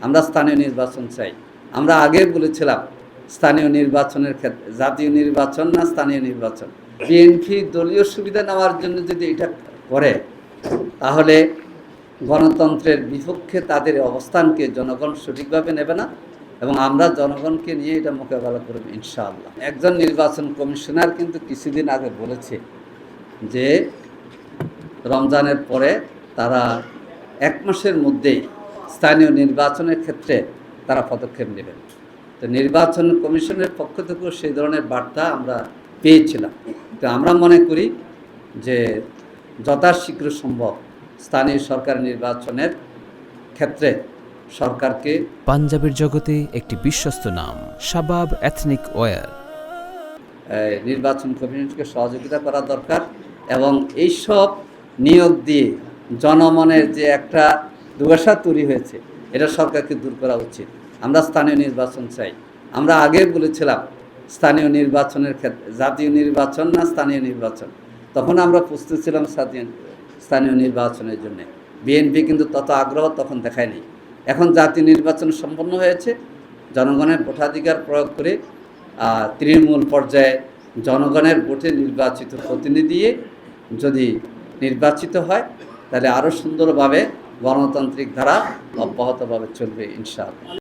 আমরা স্থানীয় নির্বাচন চাই। আমরা আগে বলেছিলাম স্থানীয় নির্বাচনের ক্ষেত্রে জাতীয় নির্বাচন না স্থানীয় নির্বাচন। বিএনপি দলীয় সুবিধা নেওয়ার জন্য যদি এটা করে, তাহলে গণতন্ত্রের বিপক্ষে তাদের অবস্থানকে জনগণ সঠিকভাবে নেবে না, এবং আমরা জনগণকে নিয়ে এটা মোকাবেলা করব ইনশাআল্লাহ। একজন নির্বাচন কমিশনার কিন্তু কিছুদিন আগে বলেছে যে রমজানের পরে তারা 1 মাসের মধ্যেই স্থানীয় নির্বাচনের ক্ষেত্রে তারা পদক্ষেপ নেবেন। তো নির্বাচন কমিশনের পক্ষ থেকেও সেই ধরনের বার্তা আমরা পেয়েছিলাম। তো আমরা মনে করি যে যথাশীঘ্র সম্ভব স্থানীয় সরকার নির্বাচনের ক্ষেত্রে সরকারকে পাঞ্জাবের জগতে একটি বিশ্বস্ত নাম শাবাব এথনিক ওয়্যার। নির্বাচন কমিশনকে সহযোগিতা করা দরকার, এবং এইসব নিয়োগ দিয়ে জনমনের যে একটা দুর্দশা তৈরি হয়েছে এটা সরকারকে দূর করা উচিত। আমরা স্থানীয় নির্বাচন চাই। আমরা আগে বলেছিলাম স্থানীয় নির্বাচনের ক্ষেত্রে জাতীয় নির্বাচন না স্থানীয় নির্বাচন। তখন আমরা প্রস্তুত ছিলাম স্থানীয় নির্বাচনের জন্য। বিএনপি কিন্তু তত আগ্রহ তখন দেখায়নি। এখন জাতীয় নির্বাচন সম্পন্ন হয়েছে, জনগণের ভোটাধিকার প্রয়োগ করে তৃণমূল পর্যায়ে জনগণের ভোটে নির্বাচিত প্রতিনিধি যদি নির্বাচিত হয়, তাহলে আরও সুন্দরভাবে গণতান্ত্রিক ধারা অব্যাহতভাবে চলবে ইনশাআল্লাহ।